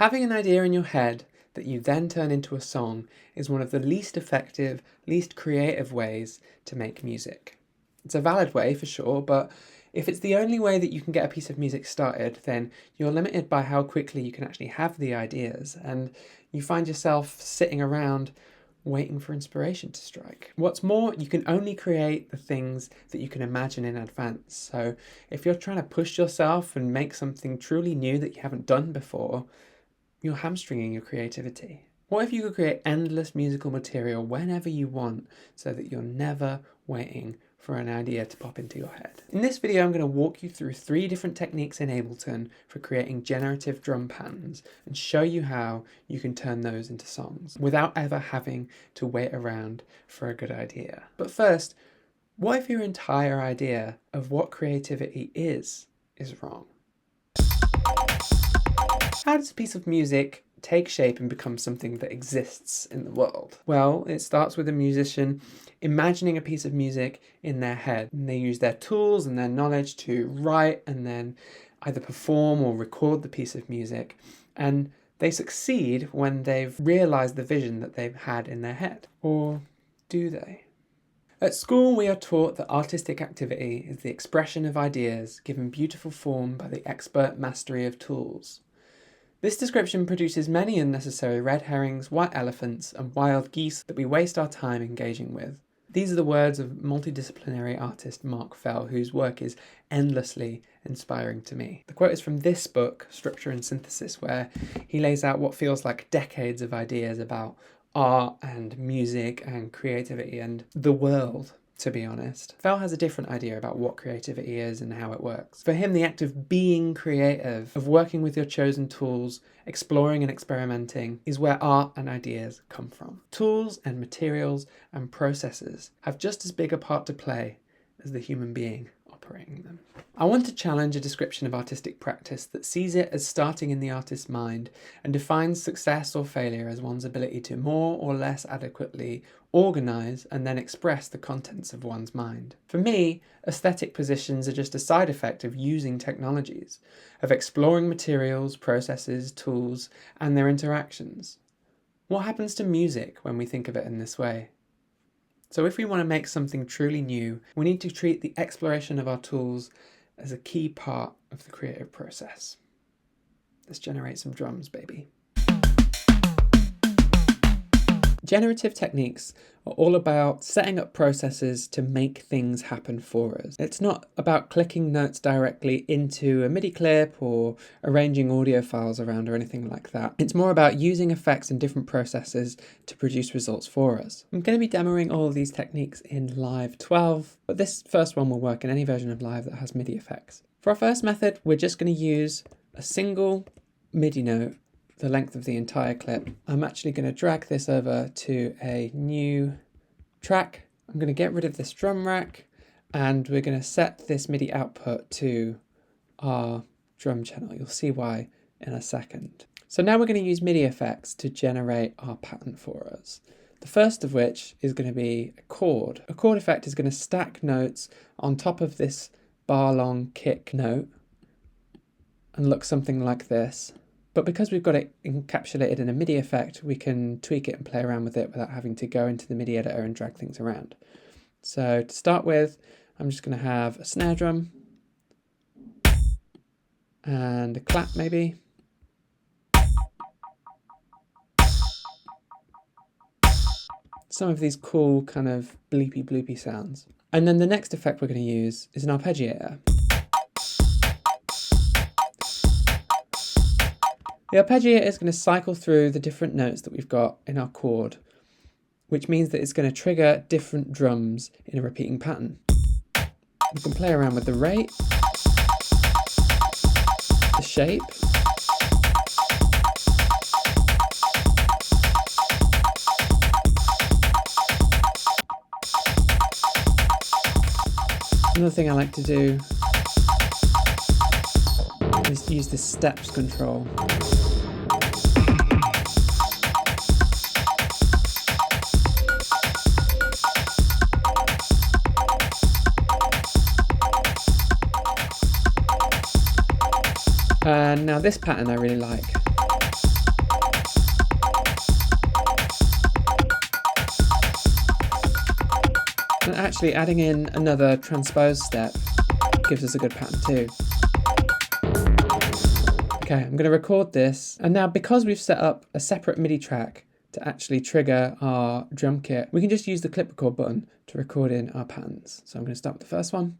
Having an idea in your head that you then turn into a song is one of the least effective, least creative ways to make music. It's a valid way for sure, but if it's the only way that you can get a piece of music started, then you're limited by how quickly you can actually have the ideas, and you find yourself sitting around waiting for inspiration to strike. What's more, you can only create the things that you can imagine in advance. So if you're trying to push yourself and make something truly new that you haven't done before, you're hamstringing your creativity. What if you could create endless musical material whenever you want so that you're never waiting for an idea to pop into your head? In this video, I'm going to walk you through 3 different techniques in Ableton for creating generative drum patterns and show you how you can turn those into songs without ever having to wait around for a good idea. But first, what if your entire idea of what creativity is wrong? How does a piece of music take shape and become something that exists in the world? Well, it starts with a musician imagining a piece of music in their head. And they use their tools and their knowledge to write and then either perform or record the piece of music. And they succeed when they've realized the vision that they've had in their head. Or do they? At school, we are taught that artistic activity is the expression of ideas given beautiful form by the expert mastery of tools. This description produces many unnecessary red herrings, white elephants, and wild geese that we waste our time engaging with. These are the words of multidisciplinary artist Mark Fell, whose work is endlessly inspiring to me. The quote is from this book, Structure and Synthesis, where he lays out what feels like decades of ideas about art and music and creativity and the world. To be honest, Fell has a different idea about what creativity is and how it works. For him, the act of being creative, of working with your chosen tools, exploring and experimenting, is where art and ideas come from. Tools and materials and processes have just as big a part to play as the human being operating them. I want to challenge a description of artistic practice that sees it as starting in the artist's mind and defines success or failure as one's ability to more or less adequately organise and then express the contents of one's mind. For me, aesthetic positions are just a side effect of using technologies, of exploring materials, processes, tools, and their interactions. What happens to music when we think of it in this way? So if we want to make something truly new, we need to treat the exploration of our tools as a key part of the creative process. Let's generate some drums, baby. Generative techniques are all about setting up processes to make things happen for us. It's not about clicking notes directly into a MIDI clip or arranging audio files around or anything like that. It's more about using effects in different processes to produce results for us. I'm going to be demoing all of these techniques in Live 12, but this first one will work in any version of Live that has MIDI effects. For our first method, we're just going to use a single MIDI note the length of the entire clip. I'm actually going to drag this over to a new track. I'm going to get rid of this drum rack and we're going to set this MIDI output to our drum channel. You'll see why in a second. So now we're going to use MIDI effects to generate our pattern for us. The first of which is going to be a chord. A chord effect is going to stack notes on top of this bar long kick note and look something like this. But because we've got it encapsulated in a MIDI effect, we can tweak it and play around with it without having to go into the MIDI editor and drag things around. So to start with, I'm just going to have a snare drum and a clap maybe. Some of these cool kind of bleepy bloopy sounds. And then the next effect we're going to use is an arpeggiator. The arpeggiator is going to cycle through the different notes that we've got in our chord, which means that it's going to trigger different drums in a repeating pattern. We can play around with the rate, the shape, another thing I like to do is use the steps control. And now this pattern I really like. actually adding in another transpose step gives us a good pattern too. Okay, I'm going to record this, and now because we've set up a separate MIDI track to actually trigger our drum kit, we can just use the clip record button to record in our patterns. So I'm going to start with the first one.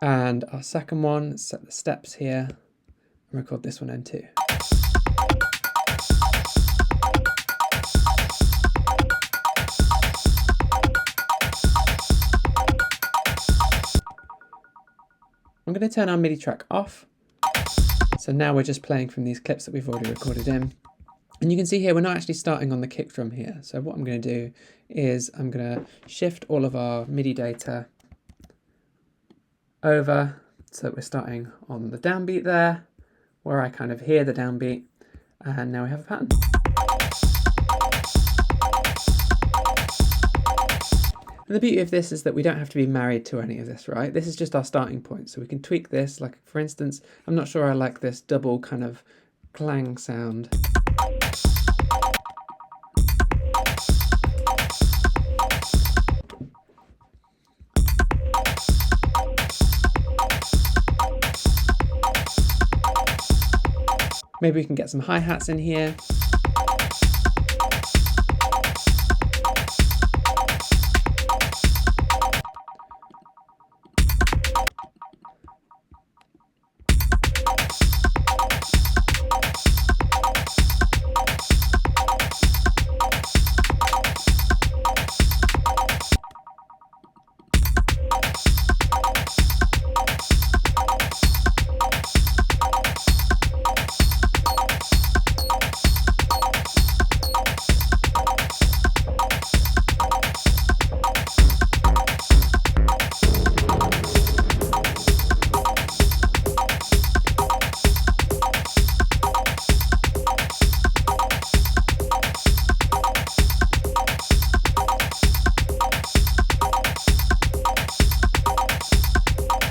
And our second one, set the steps here, and record this one in too. I'm going to turn our MIDI track off. So now we're just playing from these clips that we've already recorded in. And you can see here, we're not actually starting on the kick drum here. So what I'm going to do is I'm going to shift all of our MIDI data over so that we're starting on the downbeat there, where I kind of hear the downbeat. And now we have a pattern. And the beauty of this is that we don't have to be married to any of this, right? This is just our starting point. So we can tweak this, like for instance, I'm not sure I like this double kind of clang sound. Maybe we can get some hi-hats in here.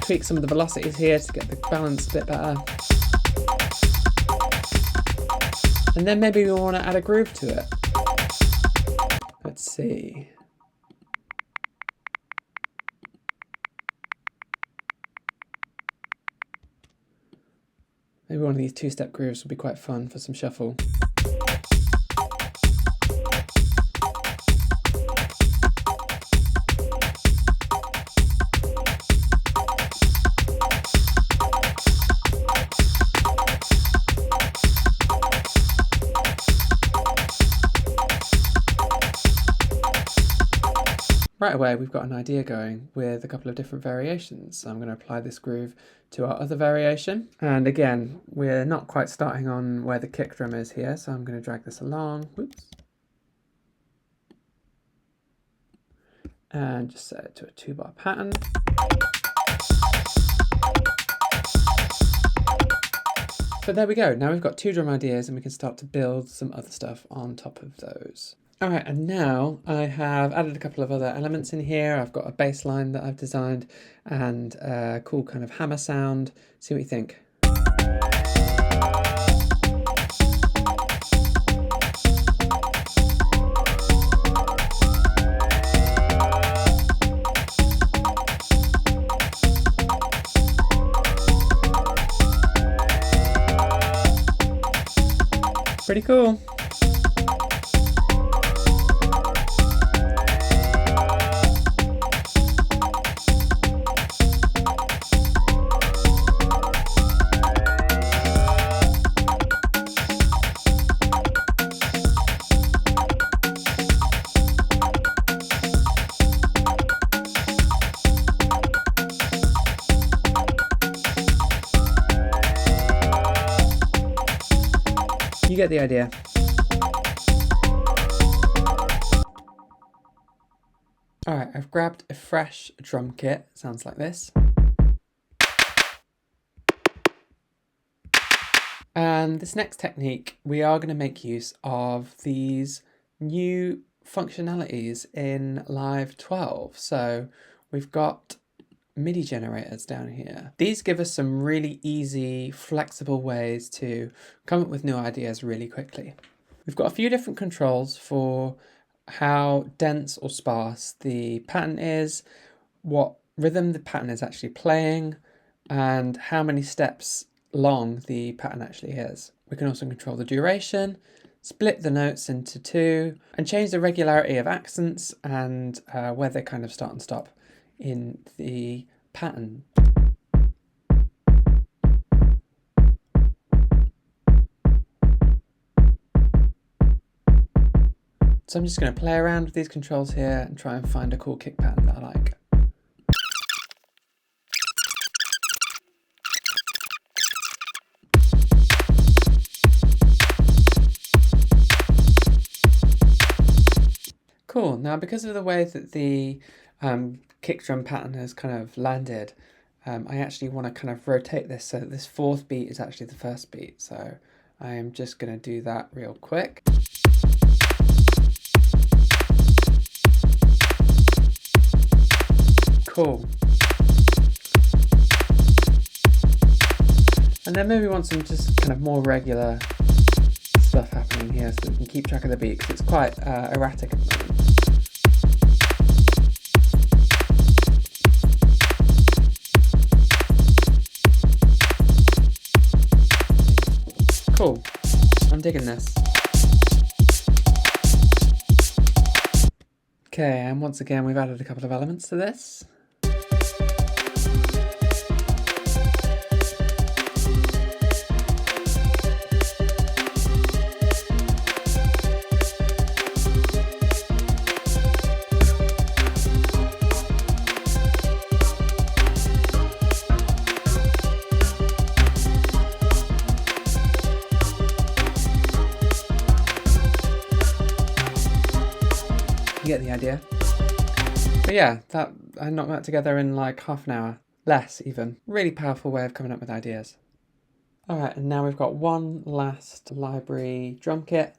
Tweak some of the velocities here to get the balance a bit better. And then maybe we want to add a groove to it. Let's see. Maybe one of these two-step grooves would be quite fun for some shuffle. Right away, we've got an idea going with a couple of different variations. So I'm going to apply this groove to our other variation. And again, we're not quite starting on where the kick drum is here, so I'm going to drag this along. Whoops. And just set it to a 2-bar pattern. But there we go. Now we've got 2 drum ideas and we can start to build some other stuff on top of those. All right, and now I have added a couple of other elements in here. I've got a bass line that I've designed and a cool kind of hammer sound. See what you think. Pretty cool. You get the idea. All right, I've grabbed a fresh drum kit. Sounds like this. And this next technique, we are going to make use of these new functionalities in Live 12. So we've got MIDI generators down here. These give us some really easy, flexible ways to come up with new ideas really quickly. We've got a few different controls for how dense or sparse the pattern is, what rhythm the pattern is actually playing, and how many steps long the pattern actually is. We can also control the duration, split the notes into two, and change the regularity of accents and where they kind of start and stop in the pattern. So I'm just going to play around with these controls here and try and find a cool kick pattern that I like. Cool. Now, because of the way that the kick drum pattern has kind of landed, I actually want to kind of rotate this so that this fourth beat is actually the first beat. So I am just going to do that real quick. Cool. And then maybe we want some just kind of more regular stuff happening here so that we can keep track of the beat, because it's quite erratic at the moment. Cool. I'm digging this. Okay, and once again we've added a couple of elements to this. You get the idea. But yeah, I knocked that together in like half an hour. Less even. Really powerful way of coming up with ideas. Alright, and now we've got one last library drum kit,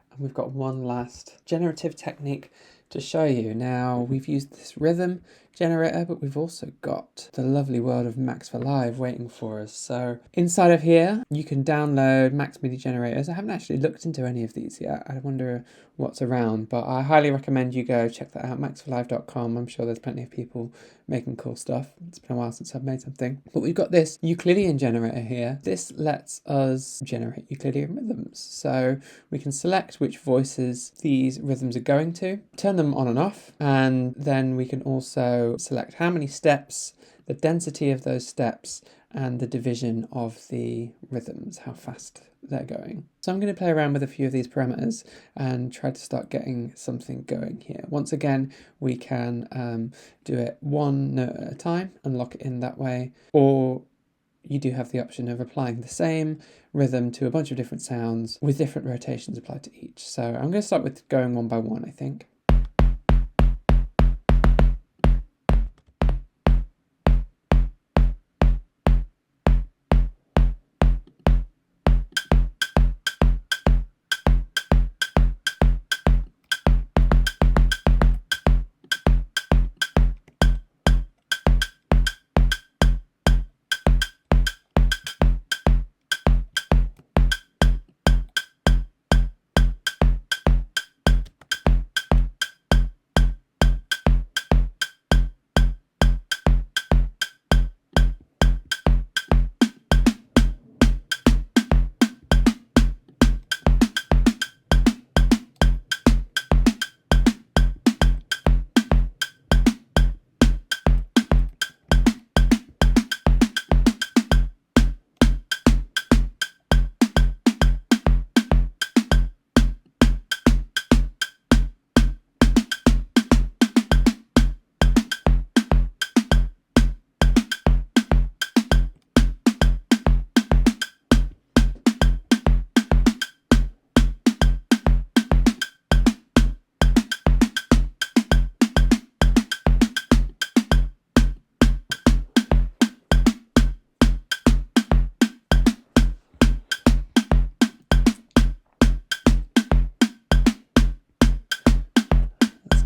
and we've got one last generative technique to show you. Now, we've used this rhythm generator, but we've also got the lovely world of Max for Live waiting for us. So inside of here, you can download Max MIDI generators. I haven't actually looked into any of these yet. I wonder what's around, but I highly recommend you go check that out, maxforlive.com. I'm sure there's plenty of people making cool stuff. It's been a while since I've made something. But we've got this Euclidean generator here. This lets us generate Euclidean rhythms. So we can select which voices these rhythms are going to, turn them on and off, and then we can also select how many steps, the density of those steps, and the division of the rhythms, how fast they're going. So I'm going to play around with a few of these parameters and try to start getting something going here. Once again, we can do it one note at a time and lock it in that way, or you do have the option of applying the same rhythm to a bunch of different sounds with different rotations applied to each. So I'm going to start with going one by one, I think.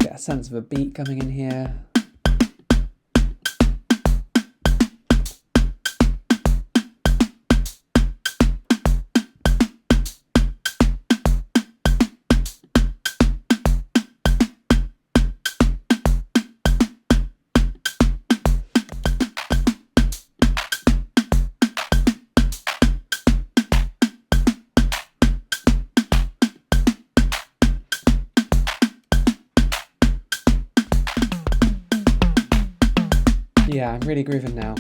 A sense of a beat coming in here. Yeah, I'm really grooving now.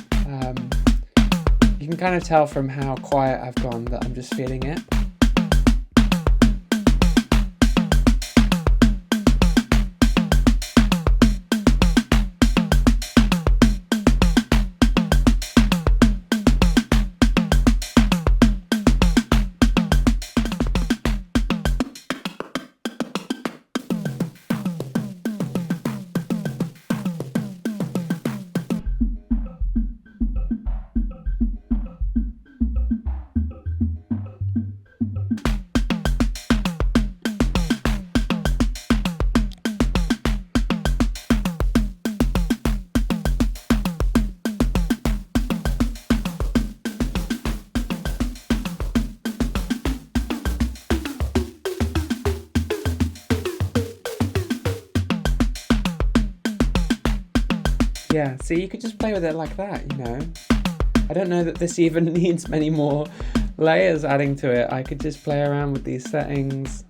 You can kind of tell from how quiet I've gone that I'm just feeling it. Yeah, see, you could just play with it like that, you know. I don't know that this even needs many more layers adding to it. I could just play around with these settings.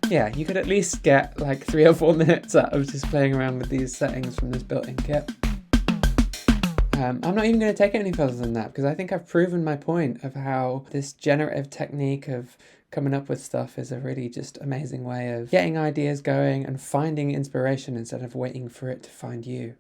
Yeah, you could at least get like 3 or 4 minutes out of just playing around with these settings from this built-in kit. I'm not even going to take it any further than that because I think I've proven my point of how this generative technique of coming up with stuff is a really just amazing way of getting ideas going and finding inspiration instead of waiting for it to find you.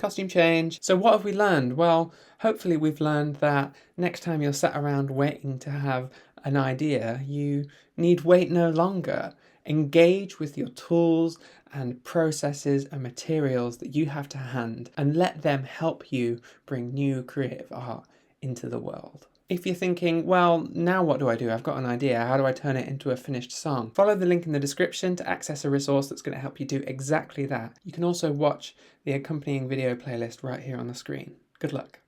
Costume change. So what have we learned? Well, hopefully we've learned that next time you're sat around waiting to have an idea, you need wait no longer. Engage with your tools and processes and materials that you have to hand and let them help you bring new creative art into the world. If you're thinking, well, now what do I do? I've got an idea. How do I turn it into a finished song? Follow the link in the description to access a resource that's going to help you do exactly that. You can also watch the accompanying video playlist right here on the screen. Good luck.